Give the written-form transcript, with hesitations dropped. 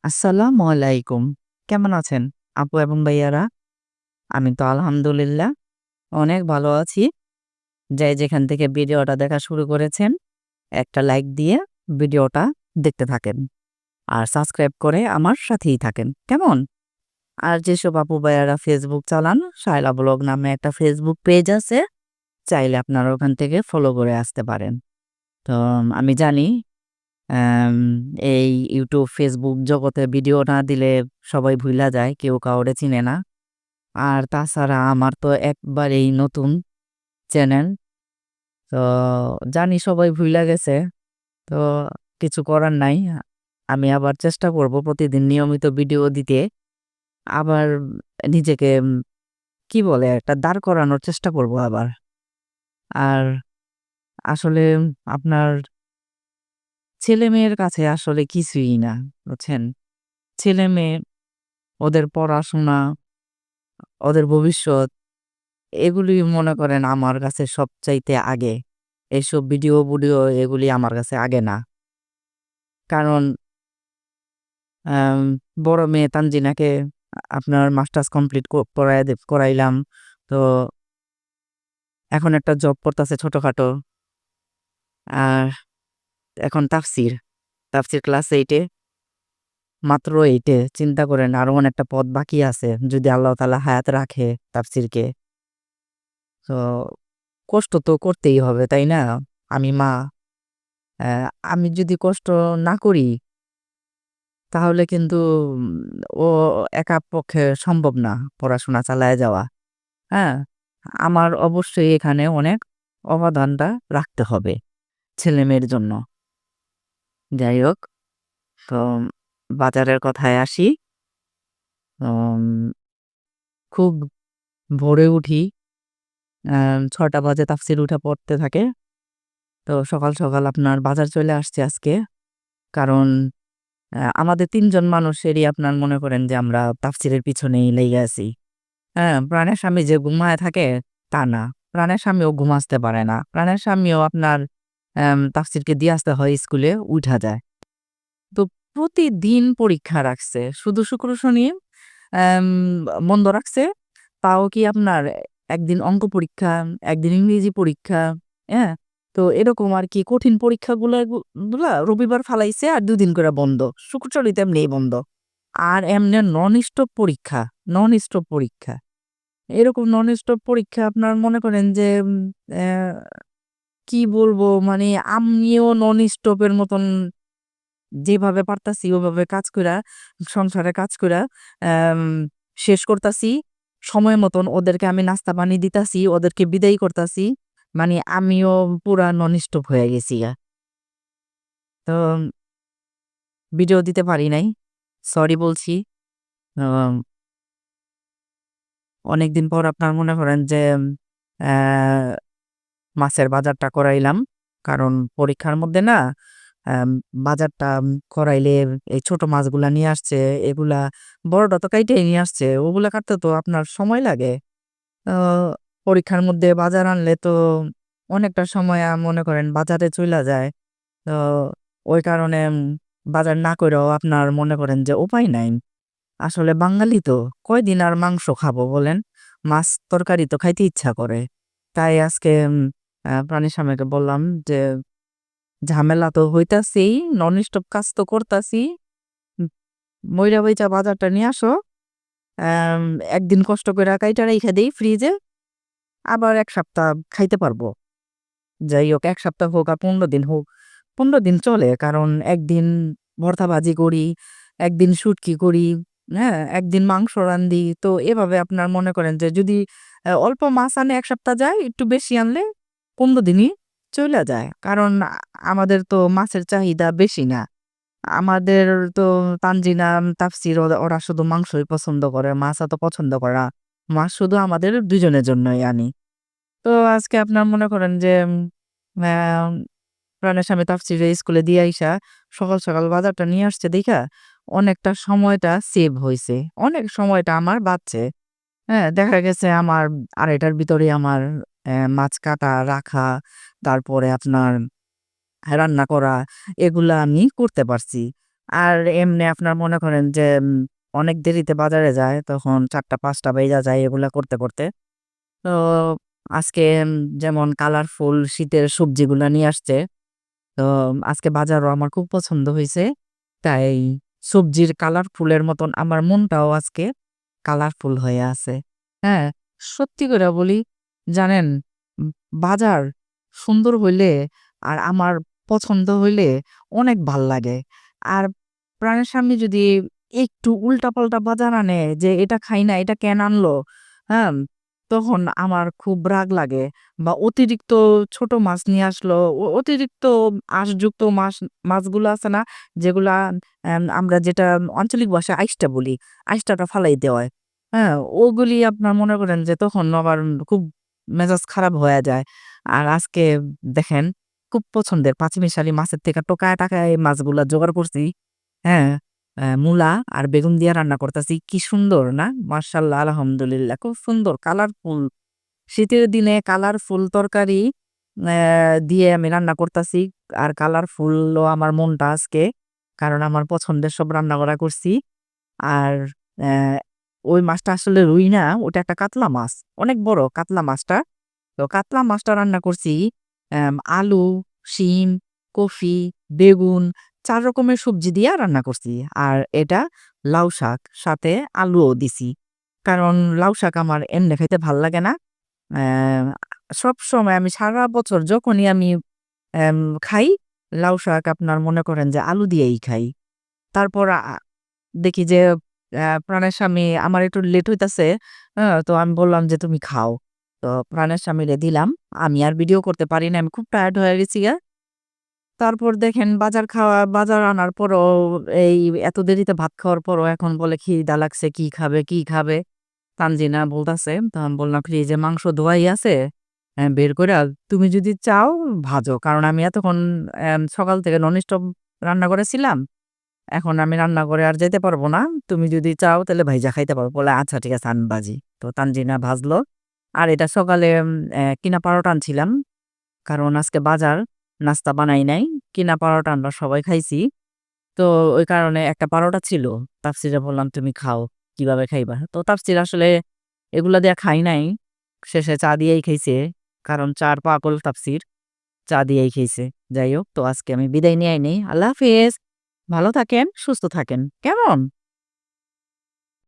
আসসালামু আলাইকুম। কেমন আছেন আপু এবং ভাইয়ারা? আমি তো আলহামদুলিল্লাহ অনেক ভালো আছি। যে যেখান থেকে ভিডিওটা দেখা শুরু করেছেন, একটা লাইক দিয়ে ভিডিওটা দেখতে থাকেন। আর সাবস্ক্রাইব করে আমার সাথেই থাকেন। কেমন? আর যেসব আপু ভাইয়ারা ফেসবুক চালান, শায়লা ব্লগ নামে একটা ফেসবুক পেজ আছে। চাইলে আপনারা ওখান থেকে ফলো করে আসতে পারেন। তো আমি জানি অ্যাম এই YouTube, ফেসবুক জগতে ভিডিও না দিলে সবাই ভুইলা যায়। কেউ কাউরে চিনে না। আর তাছাড়া আমার তো একবারেই নতুন চ্যানেল। তো জানি সবাই ভুইলা গেছে। তো কিছু করার নাই। আমি আবার চেষ্টা করব প্রতিদিন নিয়মিত ভিডিও দিতে। আবার নিজেকে কি বলে একটা দাঁড় করানোর চেষ্টা করব আবার। আর আসলে আপনার ছেলেমেয়ের কাছে আসলে কিছুই না। বুঝছেন? ছেলেমেয়ে, ওদের পড়াশোনা, ওদের ভবিষ্যৎ এগুলি মনে করেন আমার কাছে সবচাইতে আগে। এসব ভিডিও এগুলি আমার কাছে আগে না। কারণ আম বড় মেয়ে তানজিনাকে আপনার মাস্টার্স কমপ্লিট করাইলাম। তো এখন একটা জব করতাছে ছোটখাটো। আর এখন তাফসির ক্লাস 8 এ। মাত্র 8 এ। চিন্তা করেন আরো অনেকটা পথ বাকি আছে যদি আল্লাহ তাআলা হায়াতে রাখে তাফসিরকে। তো কষ্ট তো করতেই হবে, তাই না? আমি মা। অ্যা আমি যদি কষ্ট না করি তাহলে কিন্তু ও একা পক্ষে সম্ভব না পড়াশোনা চালায়া যাওয়া। হ্যাঁ? আমার অবশ্যই এখানে অনেক অবদানটা রাখতে হবে ছেলেমেয়ের জন্য। যাই হোক, তো বাজারের কথায় আসি। উম খুব ভোরে উঠি। ৬টা বাজে তাফসীর উঠা পড়তে থাকে। তো সকাল আপনার বাজার চলে আসছি আজকে। কারণ আমাদের ৩ জন মানুষেরই আপনার মনে করেন যে আমরা তাফসীরের পিছনেই লেগে আছি। হ্যাঁ, প্রাণের স্বামী যে ঘুমায়ে থাকে তা না। প্রাণের স্বামীও ঘুমাতে পারে না। প্রাণের স্বামীও আপনার তাফসীরকে দিয়ে আসতে হয় স্কুলে উইঠা যায়। তো প্রতিদিন পরীক্ষা রাখছে। শুধু শুক্র, শনি অ্যাম বন্ধ রাখছে। তাও কি আপনার একদিন অঙ্ক পরীক্ষা, একদিন ইংরেজি পরীক্ষা, হ্যাঁ? তো এরকম আরকি কঠিন পরীক্ষাগুলা গুলা রবিবার ফালাইছে আর ২ দিন করে বন্ধ। শুক্র, শনি তো এমনিই বন্ধ। আর এমনে নন স্টপ পরীক্ষা, নন স্টপ পরীক্ষা। এরকম নন স্টপ পরীক্ষা আপনার মনে করেন যে কি বলবো মানে আমিও নন স্টপের মতন যেভাবে পারতাছি ওভাবে কাজ কইরা, সংসারে কাজ কইরা অ্যাম শেষ করতাছি। সময় মতন ওদেরকে আমি নাস্তা পানি দিতাছি, ওদেরকে বিদায় করতাছি। মানে আমিও পুরা নন স্টপ হয়ে গেছিগা। তো ভিডিও দিতে পারি নাই। সরি বলছি। আম অনেকদিন পর আপনার মনে করেন যে অ্যা মাছের বাজারটা করাইলাম। কারণ পরীক্ষার মধ্যে না আম বাজারটা করাইলে এই ছোট মাছগুলা নিয়ে আসছে, এগুলা বড়টা তো কাইটাই নিয়ে আসছে। ওগুলা কাটতে তো আপনার সময় লাগে। আ পরীক্ষার মধ্যে বাজার আনলে তো অনেকটা সময় মনে করেন বাজারে চইলা যায়। তো ওই কারণে বাজার না কইরাও আপনার মনে করেন যে উপায় নাই। আসলে বাঙালি তো কয়দিন আর মাংস খাবো বলেন? মাছ তরকারি তো খাইতে ইচ্ছা করে। তাই আজকে প্রাণীর স্বামীকে বললাম যে, "ঝামেলা তো হইতাছেই, নন স্টপ কাজ তো করতাছি। উম মইরা বাইচা বাজারটা নিয়ে আসো। অ্যাম একদিন কষ্ট কইরা কাইটা রাইখা দেই ফ্রিজে, আবার ১ সপ্তাহ খাইতে পারবো।" যাই হোক ১ সপ্তাহ হোক আর ১৫ দিন হোক। ১৫ দিন চলে কারণ একদিন ভর্তা ভাজি করি, একদিন শুটকি করি, হ্যাঁ? একদিন মাংস রান্ধি। তো এভাবে আপনার মনে করেন যে যদি অল্প মাছ আনে ১ সপ্তাহ যায়, একটু বেশি আনলে ১৫ দিনই চইলা যায়। কারণ আমাদের তো মাছের চাহিদা বেশি না। আমাদের তো তানজিনা, তাফসীর ওরা শুধু মাংসই পছন্দ করে। মাছ এত পছন্দ করে না। মাছ শুধু আমাদের ২ জনের জন্যই আনি। তো আজকে আপনার মনে করেন যে অ্যা প্রাণের স্বামী তাফসীরে স্কুলে দিয়ে আইসা সকাল বাজারটা নিয়ে আসছে দেইখা অনেকটা সময়টা সেভ হইছে। অনেক সময়টা আমার বাঁচছে। হ্যাঁ? দেখা গেছে আমার ২:৩০ টার ভিতরে আমার মাছ কাটা, রাখা, তারপরে আপনার রান্না করা এগুলা আমি করতে পারছি। আর এমনি আপনার মনে করেন যে অনেক দেরিতে বাজারে যায় তখন ৪টা-৫টা বাইজা যায় এগুলা করতে, করতে। তো আজকে যেমন কালারফুল শীতের সবজিগুলা নিয়ে আসছে। তো আজকে বাজারও আমার খুব পছন্দ হইছে। তাই সবজির কালারফুলের মতন আমার মনটাও আজকে কালারফুল হয়ে আছে। হ্যাঁ, সত্যি কইরা বলি জানেন উম বাজার সুন্দর হইলে আর আমার পছন্দ হইলে অনেক ভাল লাগে। আর প্রাণের সামনে যদি একটু উল্টাপাল্টা বাজার আনে যে এটা খাই না, এটা কেন আনলো? হ্যাঁ? তখন আমার খুব রাগ লাগে। বা অতিরিক্ত ছোট মাছ নিয়ে আসলো। অতিরিক্ত আঁশযুক্ত মাছগুলো আছে না? যেগুলা আমরা যেটা আঞ্চলিক ভাষায় আইসটা বলি। আইসটাটা ফালাই দেওয়া হয়। হ্যাঁ? ওগুলি আপনার মনে করেন যে তখন আবার খুব মেজাজ খারাপ হয়ে যায়। আর আজকে দেখেন খুব পছন্দের পাঁচমিশালি মাছের থেকে টোকায় টাকায় মাছগুলা জোগাড় করছি। হ্যাঁ? মূলা আর বেগুন দিয়া রান্না করতাছি। কি সুন্দর না? মাশাআল্লাহ আলহামদুলিল্লাহ। খুব সুন্দর কালারফুল। শীতের দিনে কালারফুল তরকারি দিয়ে আমি রান্না করতাছি। আর কালারফুলও আমার মনটা আজকে। কারণ আমার পছন্দের সব রান্না করা করছি। আর অ্যা ওই মাছটা আসলে রুই না, ওটা একটা কাতলা মাছ। অনেক বড় কাতলা মাছটা। তো কাতলা মাছটা রান্না করছি আলু, শিম, কফি, বেগুন ৪ রকমের সবজি দিয়া রান্না করছি। আর এটা লাউ শাক, সাথে আলুও দিছি। কারণ লাউ শাক আমার এমনে খাইতে ভাল লাগে না। অ্যা সবসময় আমি সারা বছর যখনই আমি অ্যাম খাই, লাউ শাক আপনার মনে করেন যে আলু দিয়েই খাই। তারপর দেখি যে প্রাণের স্বামী আমার একটু লেট হইতাছে। তো আমি বললাম যে, "তুমি খাও।" তো প্রাণের স্বামীরে দিলাম। আমি আর ভিডিও করতে পারি নাই। আমি খুব টায়ার্ড হয়ে গেছি গা। তারপর দেখেন বাজার আনার পরও এই এত দেরিতে ভাত খাওয়ার পরও এখন বলে খিদা লাগছে, কি খাবে, কি খাবে? তানজিনা বলতাছে। তো আমি বললাম, "ফ্রিজে মাংস ধোয়াই আছে। বের কইরা তুমি যদি চাও ভাজো।" কারণ আমি এতক্ষণ সকাল থেকে ননস্টপ রান্না করেছিলাম। এখন আমি রান্নাঘরে আর যেতে পারব না। তুমি যদি চাও তাহলে ভাইজা খাইতে পারো। বলে, "আচ্ছা ঠিক আছে আমি ভাজি।" তো তানজিনা ভাজলো। আর এটা সকালে কিনা পারোটা আনছিলাম। কারণ আজকে বাজার, নাস্তা বানাই নাই। কিনা পারোটা আমরা সবাই খাইছি। তো ওই কারণে একটা পারোটা ছিল। তাফসীরে বললাম, "তুমি খাও। কিভাবে খাইবা?" তো তাফসীর আসলে এগুলা দিয়া খাই নাই। শেষে চা দিয়েই খাইছে। কারণ চার পাগল তাফসীর। চা দিয়েই খাইছে। যাই হোক তো আজকে আমি বিদায় নিয়ে নেই। আল্লাহ হাফেজ। ভালো থাকেন, সুস্থ থাকেন। কেমন?